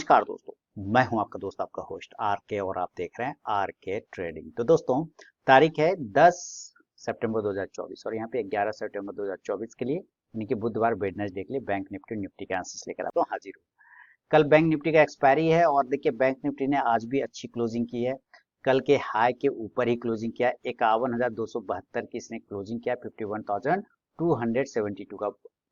नमस्कार दोस्तों, मैं हूं आपका दोस्त आपका होस्ट आर के और आप देख रहे हैं आर के ट्रेडिंग। तो दोस्तों तारीख है 10 सितंबर 2024 और यहाँ पे 11 सितंबर 2024 के लिए यानी कि बुधवार वेडनेसडे के लिए बैंक निफ्टी के आंसर्स लेकर आता हूँ हाजिर हूँ। कल बैंक निफ्टी का एक्सपायरी है और देखिए बैंक निफ्टी ने आज भी अच्छी क्लोजिंग की है। कल के हाई के ऊपर ही क्लोजिंग किया, 51,272 की इसने क्लोजिंग किया। 51,272 का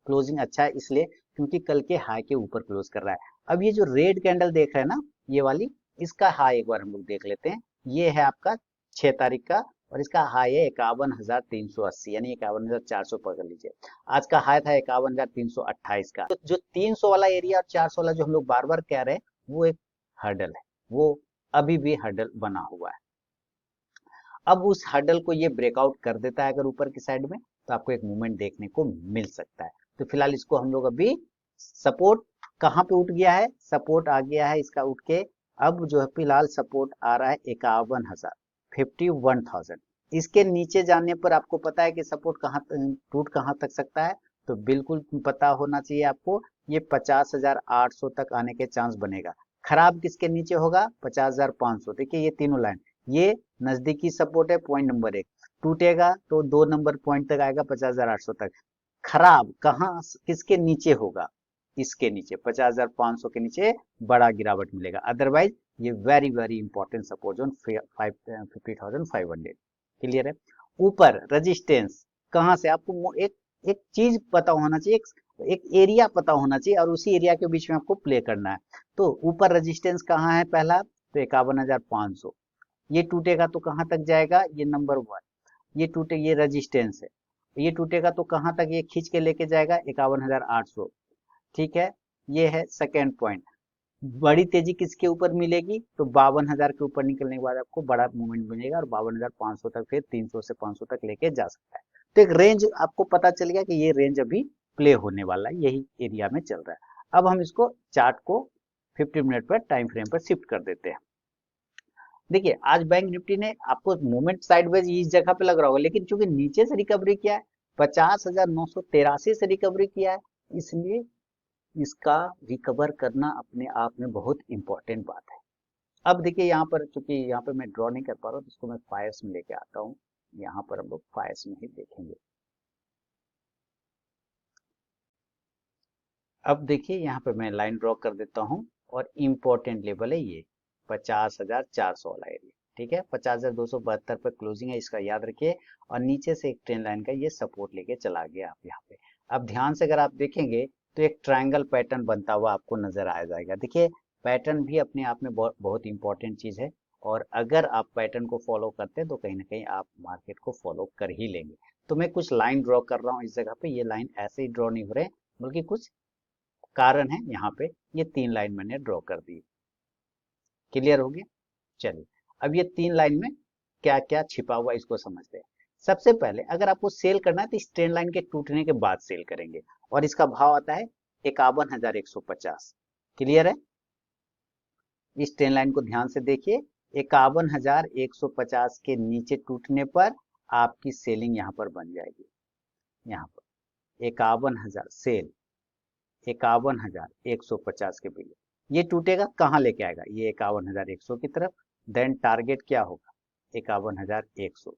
क्लोजिंग अच्छा है इसलिए क्योंकि कल के हाई के ऊपर क्लोज कर रहा है। अब ये जो रेड कैंडल देख रहे हैं ना, ये वाली, इसका हाई एक बार हम लोग देख लेते हैं। ये है आपका 6 तारीख का और इसका हाई है 51,380 यानी 51,400 पकड़ लीजिए। आज का हाई था 51,328 का। तो जो 300 वाला एरिया और 400 वाला जो हम लोग बार बार कह रहे हैं वो एक हर्डल है, वो अभी भी हर्डल बना हुआ है। अब उस हर्डल को ये ब्रेकआउट कर देता है अगर ऊपर की साइड में, तो आपको एक मूवमेंट देखने को मिल सकता है। तो फिलहाल इसको हम लोग अभी सपोर्ट कहाँ पे उठ गया है, सपोर्ट आ गया है इसका उठ के। अब जो है फिलहाल सपोर्ट आ रहा है 51,000, 51,000। इसके नीचे जाने पर आपको पता है कि सपोर्ट टूट कहाँ तक सकता है, तो बिल्कुल पता होना चाहिए आपको। ये 50,800 तक आने के चांस बनेगा। खराब किसके नीचे होगा? 50,500। देखिए ये तीनों लाइन, ये नजदीकी सपोर्ट है पॉइंट नंबर 1, टूटेगा तो 2 नंबर पॉइंट तक आएगा 50,800 तक। खराब कहाँ किसके नीचे होगा? इसके नीचे 50,500 के नीचे बड़ा गिरावट मिलेगा। अदरवाइज ये very very important support zone 50,500। Clear है? ऊपर रेजिस्टेंस कहाँ से आपको एक एक चीज पता होना चाहिए, एक एरिया पता होना चाहिए और उसी एरिया के बीच में आपको प्ले करना है। तो ऊपर रेजिस्टेंस कहाँ है? पहला तो 51,500। ये टूटेगा तो कहाँ तक जाएगा? ये नंबर 1, ये टूटे, ये रेजिस्टेंस है। ये टूटेगा तो कहाँ तक ये खींच के लेके जाएगा? 51,800। ठीक है, ये है सेकेंड पॉइंट। बड़ी तेजी किसके ऊपर मिलेगी? तो 52,000 के ऊपर निकलने के बाद आपको बड़ा मूवमेंट मिलेगा और 52,500 तक, फिर 300 से 500 तक लेके जा सकता है। तो एक रेंज आपको पता चल गया कि ये रेंज अभी प्ले होने वाला है, यही एरिया में चल रहा है। अब हम इसको चार्ट को 50 मिनट पर टाइम फ्रेम पर शिफ्ट कर देते हैं। देखिए आज बैंक निफ्टी ने आपको मूवमेंट साइडवेज इस जगह पे लग रहा होगा, लेकिन चूंकि नीचे से रिकवरी किया है, 50,983 से रिकवरी किया है, इसलिए इसका रिकवर करना अपने आप में बहुत इंपॉर्टेंट बात है। अब देखिए यहाँ पर, चूंकि यहाँ पे मैं ड्रॉ नहीं कर पा रहा हूँ, तो इसको मैं फायर्स में लेके आता हूँ। यहाँ पर हम लोग फायर्स में ही देखेंगे। अब देखिए यहाँ पे मैं लाइन ड्रॉ कर देता हूँ और इम्पोर्टेंट लेवल है ये 50,400 वाला एरिया। ठीक है, 50,272 पर क्लोजिंग है, इसका याद रखिए। और नीचे से एक ट्रेंड लाइन का ये सपोर्ट लेके चला गया आप यहाँ पे। अब ध्यान से अगर आप देखेंगे तो एक ट्रायंगल पैटर्न बनता हुआ आपको नजर आ जाएगा। देखिए पैटर्न भी अपने आप में बहुत बहुत इंपॉर्टेंट चीज है और अगर आप पैटर्न को फॉलो करते हैं तो कहीं ना कहीं आप मार्केट को फॉलो कर ही लेंगे। तो मैं कुछ लाइन ड्रॉ कर रहा हूँ इस जगह पे। ये लाइन ऐसे ही ड्रॉ नहीं हो रहे, बल्कि कुछ कारण है यहाँ पे। ये 3 लाइन मैंने ड्रॉ कर दी। क्लियर हो गया? चलिए अब ये 3 लाइन में क्या क्या छिपा हुआ इसको समझते हैं। सबसे पहले अगर आपको सेल करना है तो इस ट्रेंड लाइन के टूटने के बाद सेल करेंगे और इसका भाव आता है 51,150। क्लियर है? इस ट्रेंड लाइन को ध्यान से देखिए। 51,150 के नीचे टूटने पर आपकी सेलिंग यहाँ पर बन जाएगी। यहाँ पर 51,000 सेल, 51,150 के बिलो। ये टूटेगा कहाँ लेके आएगा? ये 51,100 की तरफ। देन टारगेट क्या होगा? 51,100।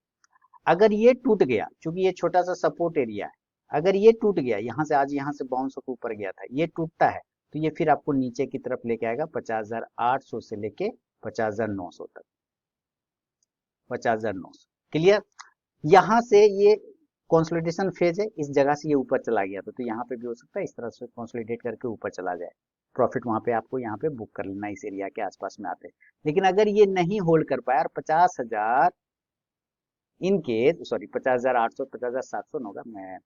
अगर ये टूट गया, क्योंकि ये छोटा सा सपोर्ट एरिया है, अगर ये टूट गया, यहाँ से आज यहाँ से बाउंस होकर ऊपर गया था, ये टूटता है तो ये फिर आपको नीचे की तरफ लेके आएगा 50,800 से लेके 50,900 तक। 50,900। क्लियर? यहाँ से ये कंसोलिडेशन फेज है, इस जगह से ये ऊपर चला गया तो यहाँ पे भी हो सकता है इस तरह से कंसोलिडेट करके ऊपर चला जाए। प्रॉफिट वहां पे आपको यहाँ पे बुक कर लेना इस एरिया के आसपास में आते। लेकिन अगर ये नहीं होल्ड कर पाया और 50,000 इन केस, सॉरी 50,800, 50,700 होगा, मैं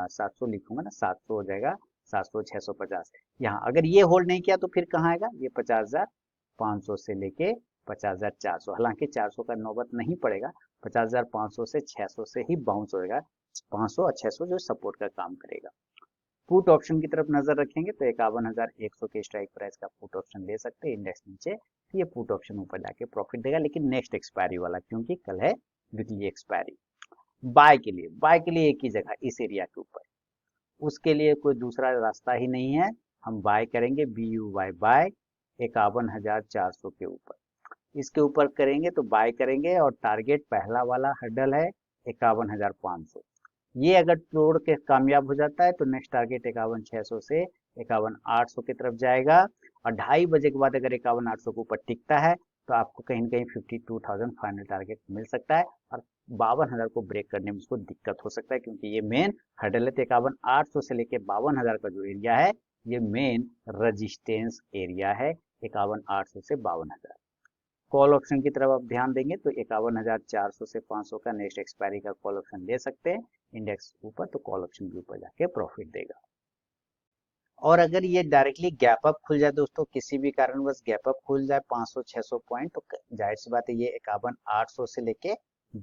700 लिखूंगा ना, 700 हो जाएगा। 700, 650 यहाँ अगर ये होल्ड नहीं किया तो फिर कहाँ आएगा? ये 50,500 से लेके 50,400। हालांकि 400 का नौबत नहीं पड़ेगा, 50,500 से 600 से ही बाउंस होएगा। 500 और 600 जो सपोर्ट का काम करेगा। पुट ऑप्शन की तरफ नजर रखेंगे तो 51,100 के स्ट्राइक प्राइस का पुट ऑप्शन ले सकते हैं इंडेक्स नीचे, तो ये पुट ऑप्शन ऊपर जाके प्रॉफिट देगा, लेकिन नेक्स्ट एक्सपायरी वाला, क्योंकि कल है वीकली एक्सपायरी। बाय के लिए एक ही जगह इस एरिया के ऊपर, उसके लिए कोई दूसरा रास्ता ही नहीं है। हम बाय करेंगे, BUY बाय 51,400 के ऊपर। इसके ऊपर करेंगे तो बाय करेंगे और टारगेट पहला वाला हर्डल है 51,500। ये अगर तोड़ के कामयाब हो जाता है तो नेक्स्ट टारगेट 51,600 से 51,800 की तरफ जाएगा। और 2:30 बजे के बाद अगर 51,800 के ऊपर टिकता है तो आपको कहीं ना कहीं 52,500 टारगेट मिल सकता है। और 52,000 को ब्रेक करने में उसको दिक्कत हो सकता है, क्योंकि ये मेन हर्डल है। तो 51,800 से लेके 52,000 का जो एरिया है ये मेन रजिस्टेंस एरिया है, 51,800 से 52,000। कॉल ऑप्शन की तरफ आप ध्यान देंगे तो 51,400 से 500 का नेक्स्ट एक्सपायरी का कॉल ऑप्शन ले सकते हैं। इंडेक्स ऊपर तो कॉल ऑप्शन भी ऊपर जाके प्रॉफिट देगा। और अगर ये डायरेक्टली गैप अप खुल जाए दोस्तों, किसी भी कारणवश गैप अप खुल जाए 500-600 पॉइंट, तो जाहिर सी बात है ये 51,800 से लेके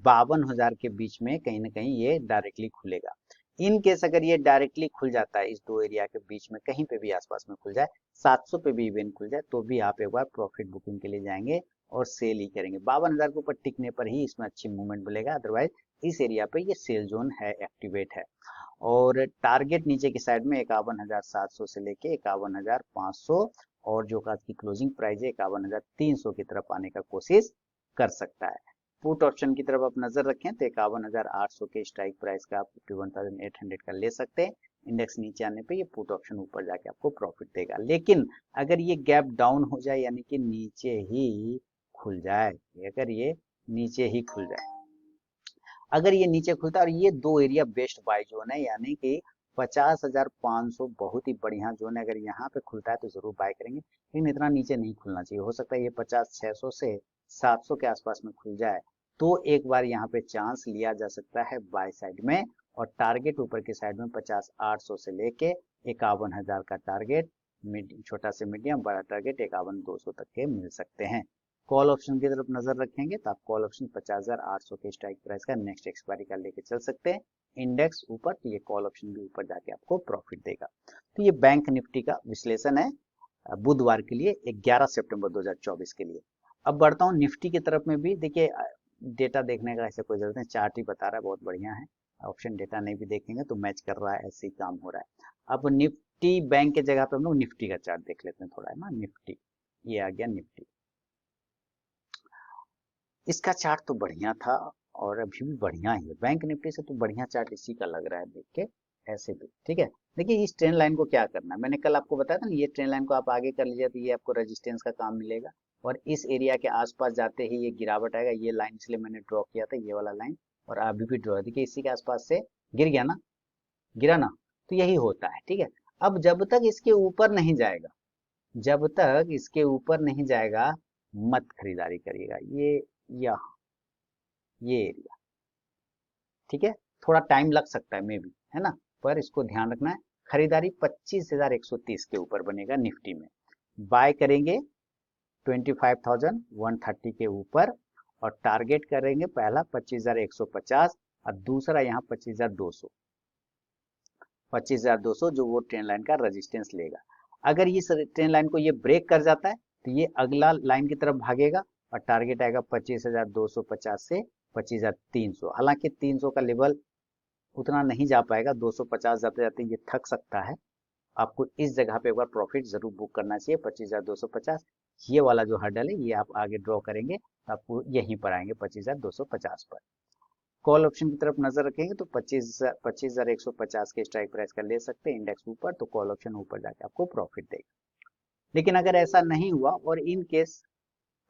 52,000 के बीच में कहीं ना कहीं ये डायरेक्टली खुलेगा। इन केस अगर ये डायरेक्टली खुल जाता है इस दो एरिया के बीच में कहीं पे भी आसपास में खुल जाए, 700 पे भी इवेंट खुल जाए, तो भी आप एक बार प्रॉफिट बुकिंग के लिए जाएंगे और सेल ही करेंगे। 52,000 के ऊपर टिकने पर ही इसमें अच्छी मूवमेंट मिलेगा, अदरवाइज इस एरिया पे ये सेल जोन है, एक्टिवेट है। और टारगेट नीचे की साइड में 51,700 से लेके 51,500 और जो आज की क्लोजिंग प्राइस है 51,300 की तरफ आने का कोशिश कर सकता है। पुट ऑप्शन की तरफ आप नजर रखें तो 51,800 के स्ट्राइक प्राइस का आप 51,800 का ले सकते हैं। इंडेक्स नीचे आने पे ये पुट ऑप्शन ऊपर जाके आपको प्रॉफिट देगा। लेकिन अगर ये गैप डाउन हो जाए यानी कि नीचे ही खुल जाए, अगर ये नीचे ही खुल जाए, अगर ये नीचे खुलता है और ये दो एरिया बेस्ट बाय जोन है, यानी कि 50,500 बहुत ही बढ़िया जोन है, अगर यहाँ पे खुलता है तो जरूर बाय करेंगे। लेकिन इतना नीचे नहीं खुलना चाहिए, हो सकता है ये 50,600 से 700 के आसपास में खुल जाए तो एक बार यहाँ पे चांस लिया जा सकता है बाय साइड में। और टारगेट ऊपर की साइड में 50,800 से लेके 51,000 का टारगेट, छोटा से मीडियम, बड़ा टारगेट 51,200 तक के मिल सकते हैं। कॉल ऑप्शन की तरफ नजर रखेंगे तो आप कॉल ऑप्शन 50,800 के स्ट्राइक प्राइस का नेक्स्ट एक्सपायरी का लेके चल सकते हैं। इंडेक्स ऊपर तो ये कॉल ऑप्शन भी ऊपर जाके आपको प्रॉफिट देगा। तो ये बैंक निफ्टी का विश्लेषण है बुधवार के लिए 11 सितंबर 2024 के लिए। अब बढ़ता हूँ निफ्टी की तरफ में भी। देखिए डेटा देखने का ऐसे कोई जरूरत नहीं, चार्ट ही बता रहा है, बहुत बढ़िया है। ऑप्शन डेटा नहीं भी देखेंगे तो मैच कर रहा है, ऐसे ही काम हो रहा है। अब निफ्टी बैंक के जगह पे हम लोग निफ्टी का चार्ट देख लेते हैं थोड़ा, है ना। निफ्टी, ये आ गया निफ्टी। इसका चार्ट तो बढ़िया था और अभी भी बढ़िया ही है। बैंक निफ्टी से तो बढ़िया चार्ट इसी का लग रहा है देख के, ऐसे भी ठीक है। देखिए इस ट्रेंड लाइन को क्या करना है, मैंने कल आपको बताया था ना, ये ट्रेंड लाइन को आप आगे कर लीजिए तो ये आपको रेजिस्टेंस का काम मिलेगा। और इस एरिया के आसपास जाते ही ये गिरावट आएगा। ये लाइन इसलिए मैंने ड्रॉ किया था, ये वाला लाइन, और अभी भी ड्रॉ है। देखिए इसी के आसपास से गिर गया ना, गिरा ना, तो यही होता है, ठीक है। अब जब तक इसके ऊपर नहीं जाएगा, जब तक इसके ऊपर नहीं जाएगा मत खरीदारी करिएगा। ये यहाँ, ये एरिया, ठीक है, थोड़ा टाइम लग सकता है मे बी, है ना, पर इसको ध्यान रखना है। खरीदारी 25,130 के ऊपर बनेगा निफ्टी में। बाय करेंगे 25,130 के ऊपर और टारगेट करेंगे पहला 25,150 और दूसरा यहाँ 25,200, 25,200 जो वो ट्रेंड लाइन का रेजिस्टेंस लेगा। अगर ये ट्रेंड लाइन को ये ब्रेक कर जाता है तो ये अगला लाइन की तरफ भागेगा और टारगेट आएगा 25,250 से 25,300। हालांकि 300 का लेवल उतना नहीं जा पाएगा, 250 जाते जाते ये थक सकता है। आपको इस जगह पे एक बार प्रॉफिट जरूर बुक करना चाहिए 25,250। ये वाला जो हर्डल है ये आप आगे ड्रॉ करेंगे तो आपको यहीं पर आएंगे 25,250 पर। कॉल ऑप्शन की तरफ नजर रखेंगे तो 25,150 के स्ट्राइक प्राइस का ले सकते हैं। इंडेक्स ऊपर तो कॉल ऑप्शन ऊपर जाके आपको प्रॉफिट देगा। लेकिन अगर ऐसा नहीं हुआ और इन केस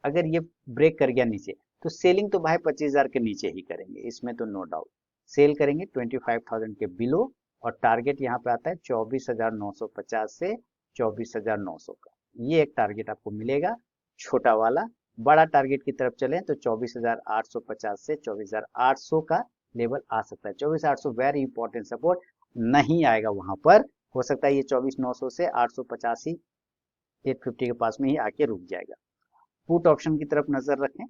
अगर ये ब्रेक कर गया नीचे, तो सेलिंग तो भाई 25,000 के नीचे ही करेंगे, इसमें तो नो डाउट। सेल करेंगे 25,000 के बिलो और टारगेट यहाँ पे आता है 24,950 से 24,900 का। ये एक टारगेट आपको मिलेगा छोटा वाला। बड़ा टारगेट की तरफ चले तो 24,850 से 24,800 का लेवल आ सकता है। 24,800 वेरी इंपॉर्टेंट सपोर्ट नहीं आएगा वहां पर, हो सकता है ये 24,900 से 850 ही 850 के पास में ही आके रुक जाएगा। पुट ऑप्शन की तरफ नजर रखें,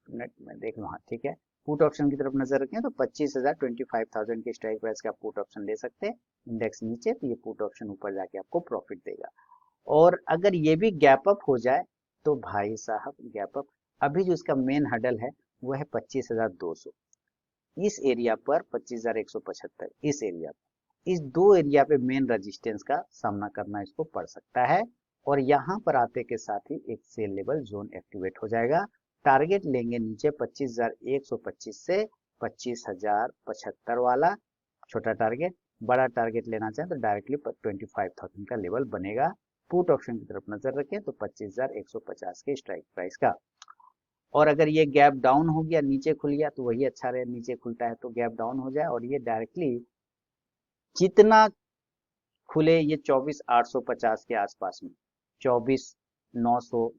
मिनट में देख लो, हाँ ठीक है। पुट ऑप्शन की तरफ नजर रखें तो 25,000 के स्ट्राइक प्राइस का पुट ऑप्शन ले सकते हैं। इंडेक्स नीचे तो ये पुट ऑप्शन ऊपर जाके आपको प्रॉफिट देगा। और अगर ये भी गैप अप हो जाए तो भाई साहब गैप अप, अभी जो इसका मेन हडल है वो है 25,200, इस एरिया पर 25,175, इस एरिया पर, इस दो एरिया पे मेन रेजिस्टेंस का सामना करना इसको पड़ सकता है। और यहाँ पर आते के साथ ही एक सेल लेवल जोन एक्टिवेट हो जाएगा। टारगेट लेंगे नीचे 25,125 से 25,075 वाला छोटा टारगेट। बड़ा टारगेट लेना चाहें तो डायरेक्टली 25,000 का लेवल बनेगा। पुट ऑप्शन की तरफ नजर रखें तो 25,150 के स्ट्राइक प्राइस का। और अगर ये गैप डाउन हो गया, नीचे खुल गया, तो वही अच्छा रहे, नीचे खुलता है तो गैप डाउन हो जाए और ये डायरेक्टली जितना खुले ये 24,850 के आसपास में, 24,900,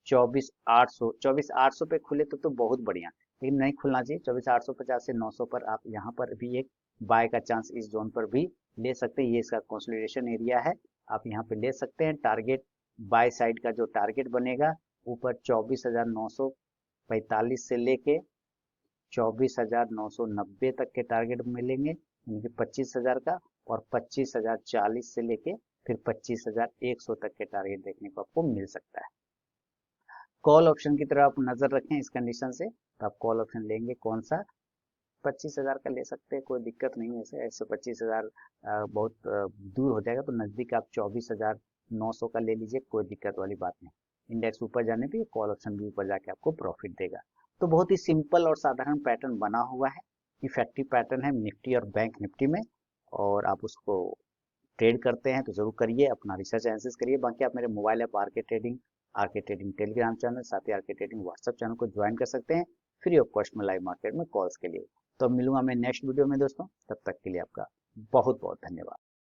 24,800, 24,800 पे खुले तो बहुत बढ़िया, लेकिन नहीं खुलना चाहिए। 24,850 से 900 पर आप यहाँ पर भी एक बाय का चांस इस जोन पर भी ले सकते हैं। ये इसका कंसोलिडेशन एरिया है, आप यहाँ पे ले सकते हैं। टारगेट बाय साइड का जो टारगेट बनेगा ऊपर 24,945 से लेके 24,990 तक के टारगेट मिलेंगे, यानी कि 25,000 का। और 25,040 से लेके फिर 25,100 तक के टारगेट देखने को आपको मिल सकता है। कॉल ऑप्शन की तरफ आप नजर रखें इस कंडीशन से, तो आप कॉल ऑप्शन लेंगे कौन सा, 25,000 का ले सकते हैं, कोई दिक्कत नहीं है। ऐसे ऐसे 25,000 बहुत दूर हो जाएगा, तो नजदीक आप 24,900 का ले लीजिए, कोई दिक्कत वाली बात नहीं। इंडेक्स ऊपर जाने पे कॉल ऑप्शन भी ऊपर जाके आपको प्रॉफिट देगा। तो बहुत ही सिंपल और साधारण पैटर्न बना हुआ है, इफेक्टिव पैटर्न है निफ्टी और बैंक निफ्टी में। और आप उसको ट्रेड करते हैं तो जरूर करिए, अपना रिसर्च एनालिसिस करिए। बाकी आप मेरे mobile app RK trading Telegram channel, साथ ही आरके ट्रेडिंग व्हाट्सएप चैनल को ज्वाइन कर सकते हैं फ्री ऑफ कॉस्ट में लाइव मार्केट में कॉल्स के लिए। तो मिलूंगा मैं नेक्स्ट वीडियो में दोस्तों, तब तक के लिए आपका बहुत बहुत धन्यवाद।